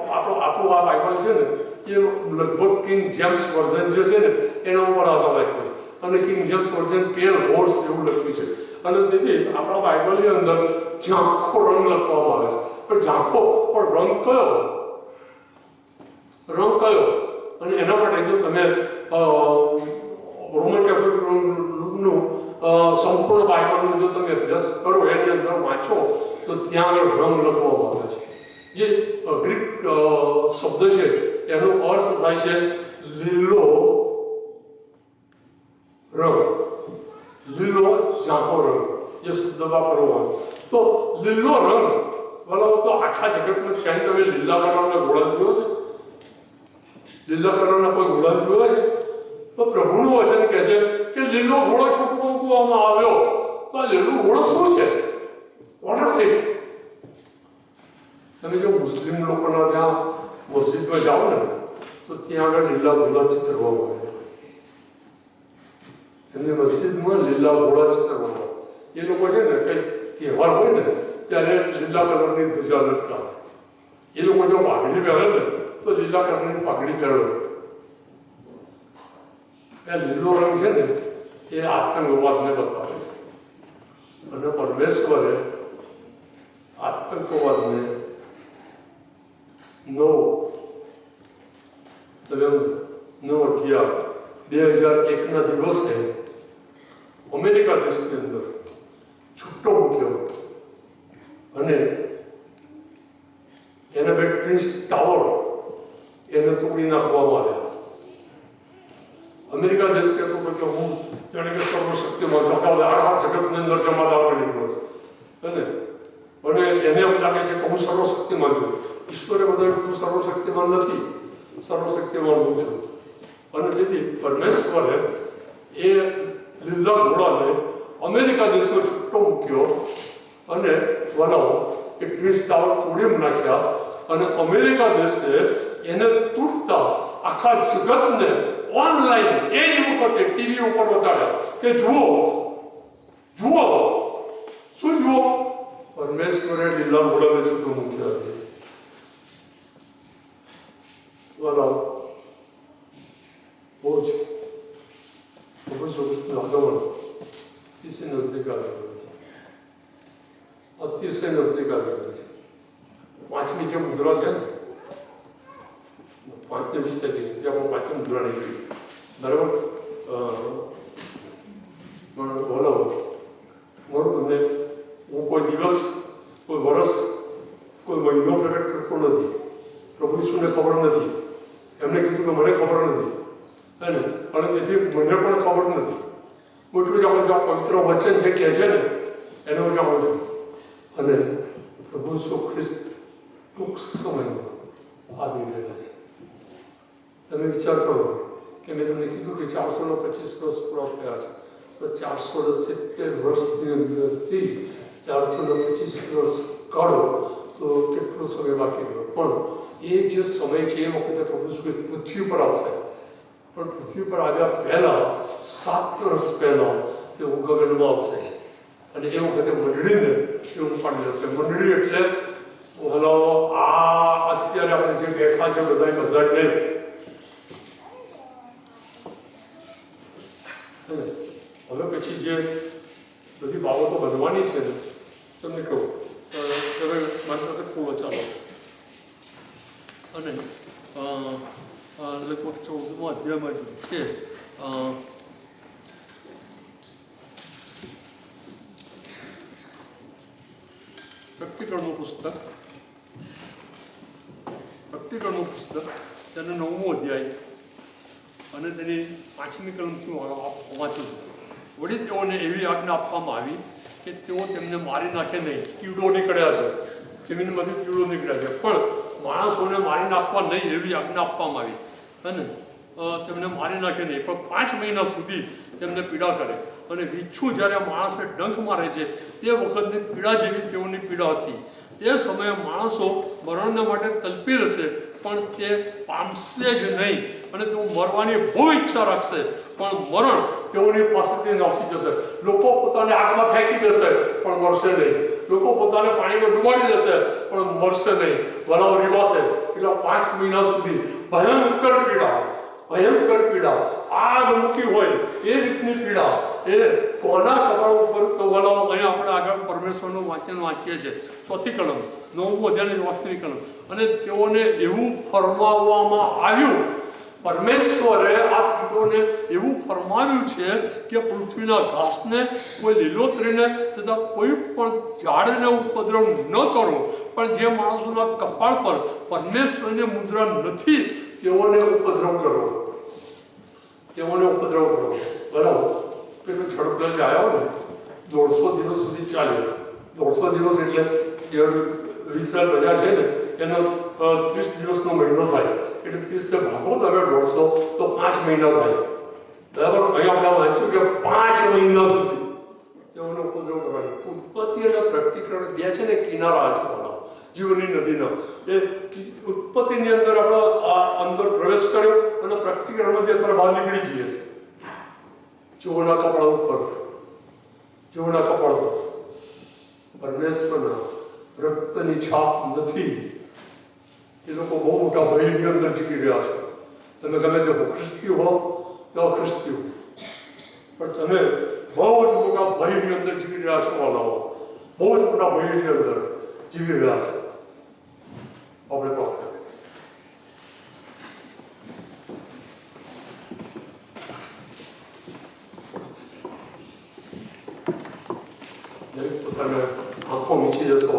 આપણું આ બાઇબલ છે ને એ લગભગ કિંગ જેમ્સ વર્ઝન જે છે ને એના ઉપર આધાર રાખ્યો છે અને કિંગ જેમ્સ વર્ઝન પેલ હોર્સ એવું લખ્યું છે. અને તેથી આપણા બાઇબલની અંદર ઝાંખો રંગ લખવામાં આવે છે. પણ ઝાંખો પણ રંગ કયો? અને એના માટે જો તમે રોમન કેથોલિકનું સંપૂર્ણ બાઇબલનું જો તમે અભ્યાસ કરો એની અંદર વાંચો તો ત્યાં આગળ રંગ લખવામાં આવે છે. જે ગ્રીક શબ્દ છે એનો અર્થ થાય છે લીલો રંગ, લીલો ઝાંખો રંગ. એ શબ્દ વાપરવાનો તો લીલો રંગ બોલો તો આખા જગતમાં ક્યાંય તમે લીલા કલરના ઘોડા જોયો છે? લીલા કલરના કોઈ ઘોડા જોયા છે? તો પ્રભુનું વચન કહે છે કે લીલો ઘોડો છોકવામાં આવ્યો. તો આ લીલો ઘોડો શું છે? What is it? તમે જો મુસ્લિમ લોકોના ત્યાં મસ્જિદમાં જાઓ ને તો ત્યાં આગળ લીલા ઘોડા ચિતરવામાં આવે. એમની મસ્જિદમાં લીલા ઘોડા ચિતરવામાં આવે. એ લોકો છે ને કંઈ તહેવાર હોય ને ત્યારે લીલા કલરની ધજા લટકાવે. એ લોકો જો પાઘડી પહેરે ને તો લીલા કલરની પાઘડી પહેરે. એ લીલો રંગ છે ને એ આતંકવાદને બતાવે છે અને પરમેશ્વરે આતંકવાદને 9/11/2001ના દિવસે અમેરિકા દેશની અંદર છૂટો મૂક્યો અને એના બે ટ્વિન્સ ટાવર એને તોડી નાખવામાં આવ્યા. અમેરિકા દેશ કહેતો હતો કે હું જાણે કે સર્વશક્તિમાન છું, આ જગતની અંદર જમાદાર બની ગયો છે અને એને એમ લાગે છે કે હું સર્વશક્તિમાન છું. ઈશ્વરે બધા હું સર્વશક્તિમાન નથી, સર્વશક્તિમાન હું છું. અને તેથી પરમેશ્વરે એ લીલા ઘોડાને અમેરિકા દેશમાં છૂટો મૂક્યો અને બનાવો એ ટ્વિન્સ ટાવર તોડી નાખ્યા અને અમેરિકા દેશે એને તૂટતા આખા જગતને ઓનલાઈન એ જ વખતે ટીવી ઉપર બતાડ્યા કે જુઓ શું જુઓ? પરમેશ્વરે લીલા ઘોડાને છૂટો મૂક્યા છે. વાલા બહુ જ પ્રભુ ઈસુનું આગમન અતિશય નજદીક આવી ગયું છે. અતિશય નજદીક આવી ગયું છે. પાંચમી જે મુદ્રા છે ને, 5 ને 20 થઈ છે ત્યાં પાંચમી મુદ્રા નહીં ગઈ. બરાબર? બોલો તમને હું કોઈ દિવસ, કોઈ વર્ષ, કોઈ મહિનો પ્રગટ કરતો નથી. પ્રભુ ઈસુને ખબર નથી. એમને કીધું કે મને ખબર નથી, હે ને? અને તેથી મને પણ ખબર નથી. હું એટલું જાણું છું, આ પવિત્ર વચન જે કહે છે ને એને હું જાણું છું. અને પ્રભુ ઈસુ ખ્રિસ્ત ટૂંક સમયમાં આવી રહેલા છે. તમે વિચાર કરો કે મેં તમને કીધું કે 425 વર્ષ પૂરા થયા છે, તો 470 વર્ષની અંદરથી 425 વર્ષ કાઢો તો કેટલો સમય બાકી રહ્યો. પણ એ જે સમય છે એ વખતે પ્રભુ પૃથ્વી પર આવશે. પણ પૃથ્વી પર આવ્યા પહેલા 7 વર્ષ પહેલા તેઓ ગગનમાં આવશે અને એ વખતે મંડળીને તેઓ ઉપાડી જશે. મંડળી એટલે હલો આ અત્યારે આપણે જે બેઠા છે બધા જ નહીં. હવે પછી જે બધી બાબતો બનવાની છે ને તમને કહું. હવે મારી સાથે ખોલો ચાલો. અને લગભગ 14મા અધ્યાયમાં છે પ્રકટીકરણનું પુસ્તક તેનું 9મું અધ્યાય અને તેની 5મી કલમથી વાંચું છું. વળી તેઓને એવી આજ્ઞા આપવામાં આવી કે તેઓ તેમને મારી નાખે નહીં. કીડો નીકળ્યા છે, જમીનમાંથી કીડો નીકળ્યા છે, પણ માણસોને મારી નાખવા નહીં એવી આજ્ઞા આપવામાં આવી. અને તેમને મારી નાખે નહીં, પણ 5 મહિના સુધી તેમને પીડા કરે. અને વીછું જ્યારે માણસને ડંખ મારે છે તે વખતની પીડા જેવી તેઓની પીડા હતી. તે સમયે માણસો મરણને માટે તલપી રહેશે, પણ તે પામશે જ નહીં. અને તેઓ મરવાની બહુ ઈચ્છા રાખશે, પણ મરણ તેઓની પાસેથી નાસી જશે. લોકો પોતાને આગમાં ફેંકી દેશે, પણ મરશે નહીં. લોકો પોતાને પાણીમાં ડૂબાડી દેશે, પણ મરશે નહીં. વલાવ રીવાશે. એટલે 5 મહિના સુધી ભયંકર પીડા, આગ મૂકી હોય એ રીતની પીડા. એ કોના કપાળ ઉપર? તો વલાવ અહીંયા આપણે આગળ પરમેશ્વરનું વાંચન વાંચીએ છીએ. 4th કલમ 9મું અધ્યાયની 8મી કલમ. અને તેઓને એવું ફરમાવવામાં આવ્યું, પરમેશ્વરે આ કીડોને એવું ફરમાવ્યું છે કે પૃથ્વીના ઘાસને, કોઈ લીલોતરીને તથા કોઈ પણ ઝાડને ઉપદ્રવ ન કરો. પણ જે માણસોના કપાળ પર પરમેશ્વરની મુદ્રા નથી તેઓને ઉપદ્રવ કરો. બરાબર? પેલું ઝડપ જે આવ્યો ને 150 દિવસ સુધી ચાલ્યો. 150 દિવસ એટલે વિસરાલ રજા છે ને એનો 30 દિવસનો મહિનો થાય. એટલે 30 ભાગો તમે 150 તો 5 મહિના થાય. બરાબર? અહીંયા આપણે વાંચ્યું કે 5 મહિના સુધી તેઓને ઉપદ્રવ કરવાની. ઉત્પત્તિ અને પ્રકટીકરણ બે છે ને કિનારા છે જીવનની નદીના. એ ઉત્પત્તિની અંદર આપણે અંદર પ્રવેશ કર્યો અને પ્રકટીકરણમાંથી અત્યારે બહાર નીકળી જઈએ છીએ. જેઓના કપાળ ઉપર પરમેશ્વરના રક્તની છાપ નથી એ લોકો બહુ મોટા ભયની અંદર જીવી રહ્યા છે. તમે ગમે તે ખ્રિસ્તી હો કે અખ્રિસ્તી હો, પણ તમે બહુ જ મોટા ભયની અંદર જીવી રહ્યા છો. બહુ જ મોટા ભયની અંદર જીવી રહ્યા છો. આપણે પ્રાર્થના કરીએ. પોતાને આંખો મીચી જશો.